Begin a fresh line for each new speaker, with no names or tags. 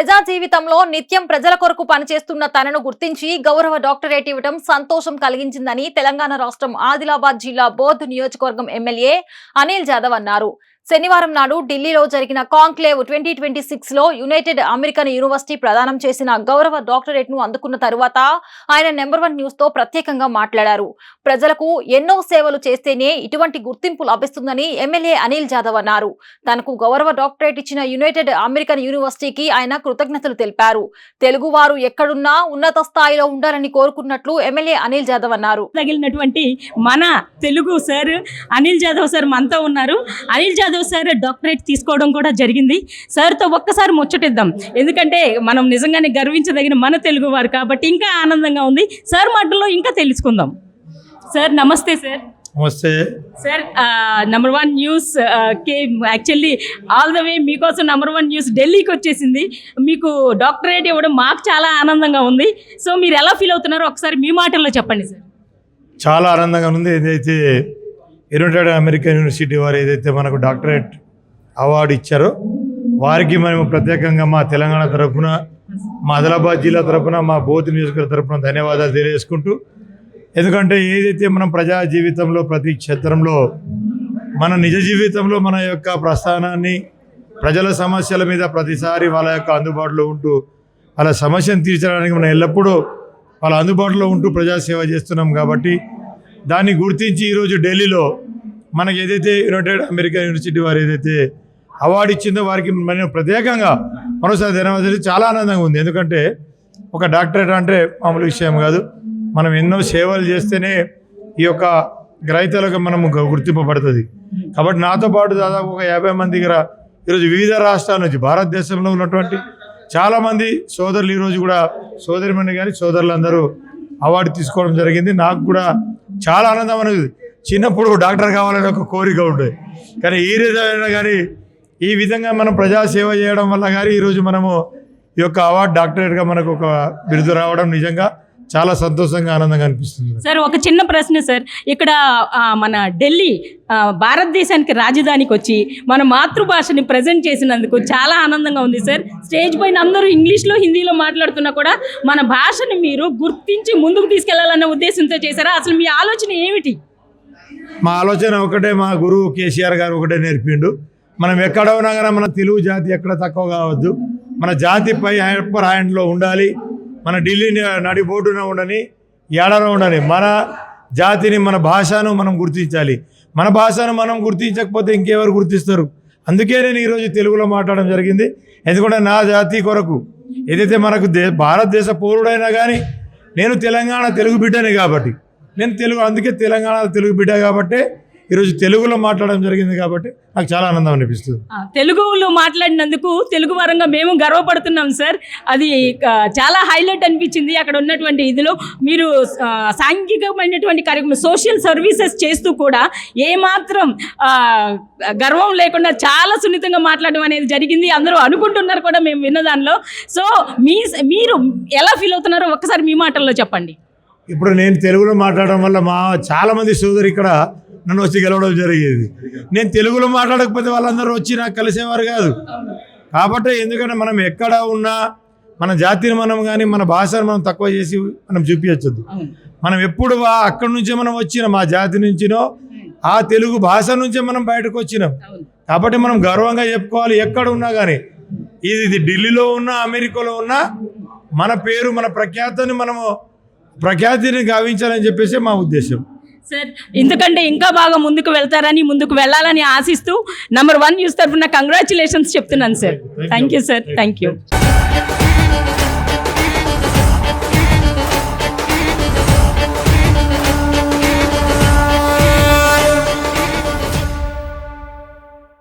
ప్రజా జీవితంలో నిత్యం ప్రజల కొరకు పనిచేస్తున్న తనను గుర్తించి గౌరవ డాక్టరేట్ ఇవ్వడం సంతోషం కలిగించిందని తెలంగాణ రాష్ట్రం ఆదిలాబాద్ జిల్లా బోర్డు నియోజకవర్గం ఎమ్మెల్యే అనిల్ జాదవ్ అన్నారు. శనివారం నాడు ఢిల్లీలో జరిగిన కాంక్లేవ్ 2026 లో యునైటెడ్ అమెరికన్ యూనివర్సిటీ ప్రదానం చేసిన గౌరవ డాక్టరేట్ ను అందుకున్న తరువాత ఆయన నెంబర్ 1 న్యూస్ తో ప్రత్యేకంగా మాట్లాడారు. ప్రజలకు ఎన్నో సేవలు చేస్తేనే ఇటువంటి గుర్తింపు లభిస్తుందని ఎమ్మెల్యే అనిల్ జాదవ్ అన్నారు. తనకు గౌరవ డాక్టరేట్ ఇచ్చిన యునైటెడ్ అమెరికన్ యూనివర్సిటీకి ఆయన కృతజ్ఞతలు తెలిపారు. తెలుగు వారు ఎక్కడున్నా ఉన్నత స్థాయిలో ఉండాలని కోరుకున్నట్లు ఎమ్మెల్యే అనిల్ జాదవ్ అన్నారు.
తగిలినటువంటి మన తెలుగు సార్ అనిల్ జాదవ్ సార్ మనతో ఉన్నారు. అనిల్ జాదవ్ సార్ డాక్టరేట్ తీసుకోవడం కూడా జరిగింది. సార్తో ఒక్కసారి ముచ్చటిద్దాం, ఎందుకంటే మనం నిజంగానే గర్వించదగిన మన తెలుగు వారు కాబట్టి ఇంకా ఆనందంగా ఉంది. సార్ మాటల్లో ఇంకా తెలుసుకుందాం. సార్ నమస్తే. సార్
నమస్తే
sir. Number 1 news K actually all the way మీకోసం నెంబర్ 1 న్యూస్ ఢిల్లీకి వచ్చేసింది. మీకు డాక్టరేట్ ఇవ్వడం మాకు చాలా ఆనందంగా ఉంది. సో మీరు ఎలా ఫీల్ అవుతున్నారో ఒకసారి మీ మాటల్లో చెప్పండి సార్.
చాలా ఆనందంగా ఉంది. ఏదైతే యునైటెడ్ అమెరికన్ యూనివర్సిటీ వారు ఏదైతే మనకు డాక్టరేట్ అవార్డు ఇచ్చారో వారికి మేము ప్రత్యేకంగా మా తెలంగాణ తరఫున, మా ఆదిలాబాద్ జిల్లా తరఫున, మా బోధి నియోజకవర్గ తరఫున ధన్యవాదాలు తెలియజేసుకుంటూ, ఎందుకంటే ఏదైతే మనం ప్రజా జీవితంలో ప్రతి క్షేత్రంలో మన నిజ జీవితంలో మన యొక్క ప్రస్థానాన్ని ప్రజల సమస్యల మీద ప్రతిసారి వాళ్ళ యొక్క అందుబాటులో ఉంటూ వాళ్ళ సమస్యను తీర్చడానికి మనం ఎల్లప్పుడూ వాళ్ళ అందుబాటులో ఉంటూ ప్రజాసేవ చేస్తున్నాం. కాబట్టి దాన్ని గుర్తించి ఈరోజు ఢిల్లీలో మనకి ఏదైతే యునైటెడ్ అమెరికన్ యూనివర్సిటీ వారు ఏదైతే అవార్డు ఇచ్చిందో వారికి మనం ప్రత్యేకంగా మరోసారి ధన్యవాదాలు. చాలా ఆనందంగా ఉంది. ఎందుకంటే ఒక డాక్టరేట్ అంటే మామూలు విషయం కాదు. మనం ఎన్నో సేవలు చేస్తేనే ఈ యొక్క గ్రహీతలకు మనం గుర్తింపబడుతుంది. కాబట్టి నాతో పాటు దాదాపు ఒక 50 మంది దగ్గర ఈరోజు వివిధ రాష్ట్రాల నుంచి భారతదేశంలో ఉన్నటువంటి చాలామంది సోదరులు ఈరోజు కూడా సోదరిమణి కానీ సోదరులందరూ అవార్డు తీసుకోవడం జరిగింది. నాకు కూడా చాలా ఆనందం అనేది. చిన్నప్పుడు డాక్టర్ కావాలని ఒక కోరిక ఉండేది, కానీ ఈ విధంగా కానీ ఈ విధంగా మనం ప్రజాసేవ చేయడం వల్ల కానీ ఈరోజు మనము ఈ యొక్క అవార్డు డాక్టరేట్గా మనకు ఒక బిరుదు రావడం నిజంగా చాలా సంతోషంగా ఆనందంగా అనిపిస్తుంది.
సార్ ఒక చిన్న ప్రశ్న సార్. ఇక్కడ మన ఢిల్లీ భారతదేశానికి రాజధానికి వచ్చి మన మాతృభాషని ప్రజెంట్ చేసినందుకు చాలా ఆనందంగా ఉంది సార్. స్టేజ్ పైన అందరూ ఇంగ్లీష్లో హిందీలో మాట్లాడుతున్నా కూడా మన భాషని మీరు గుర్తించి ముందుకు తీసుకెళ్లాలన్న ఉద్దేశంతో చేశారా? అసలు మీ ఆలోచన ఏమిటి?
మా ఆలోచన ఒకటే, మా గురువు కేసీఆర్ గారు ఒకటే నేర్పిండు. మనం ఎక్కడ ఉన్నా కానీ మన తెలుగు జాతి ఎక్కడ తక్కువ కావద్దు. మన జాతిపై అప్పర్ హ్యాండ్లో ఉండాలి. మన ఢిల్లీ నడిబోటున ఉండని, ఏడలో ఉండని మన జాతిని, మన భాషను మనం గుర్తించాలి. మన భాషను మనం గుర్తించకపోతే ఇంకెవరు గుర్తిస్తారు? అందుకే నేను ఈరోజు తెలుగులో మాట్లాడడం జరిగింది. ఎందుకంటే నా జాతి కొరకు ఏదైతే మనకు భారతదేశ పౌరుడైనా కానీ నేను తెలంగాణ తెలుగు బిడ్డని కాబట్టి నేను తెలుగు, అందుకే తెలంగాణ తెలుగు బిడ్డ కాబట్టి ఈరోజు తెలుగులో మాట్లాడడం జరిగింది. కాబట్టి నాకు చాలా ఆనందం అనిపిస్తుంది.
తెలుగులో మాట్లాడినందుకు తెలుగు వారంగా మేము గర్వపడుతున్నాం సార్. అది చాలా హైలైట్ అనిపించింది. అక్కడ ఉన్నటువంటి ఇదిలో మీరు సాంఘికమైనటువంటి కార్యక్రమం, సోషల్ సర్వీసెస్ చేస్తూ కూడా ఏమాత్రం గర్వం లేకుండా చాలా సున్నితంగా మాట్లాడడం అనేది జరిగింది. అందరూ అనుకుంటున్నారు కూడా మేము విన్న దానిలో. సో మీరు ఎలా ఫీల్ అవుతున్నారో ఒక్కసారి మీ మాటల్లో చెప్పండి.
ఇప్పుడు నేను తెలుగులో మాట్లాడడం వల్ల మా చాలామంది సోదరు ఇక్కడ నన్ను వచ్చి గెలవడం జరిగేది. నేను తెలుగులో మాట్లాడకపోతే వాళ్ళందరూ వచ్చి నాకు కలిసేవారు కాదు. కాబట్టి ఎందుకంటే మనం ఎక్కడ ఉన్నా మన జాతిని మనం కానీ మన భాషను మనం తక్కువ చేసి మనం చూపించద్దు. మనం ఎప్పుడు అక్కడి నుంచే మనం వచ్చినాం, మా జాతి నుంచినో ఆ తెలుగు భాష నుంచే మనం బయటకు వచ్చినాం. కాబట్టి మనం గర్వంగా చెప్పుకోవాలి. ఎక్కడ ఉన్నా కానీ ఇది ఢిల్లీలో ఉన్నా, అమెరికాలో ఉన్నా మన పేరు, మన ప్రఖ్యాతిని గావించాలని చెప్పేసి మా ఉద్దేశం
సార్. ఎందుకంటే ఇంకా బాగా ముందుకు వెళ్తారని, ముందుకు వెళ్ళాలని ఆశిస్తూ నెంబర్ 1 న్యూస్ తరఫున కంగ్రాచులేషన్స్ చెప్తున్నాను sir. Thank you sir. Thank you.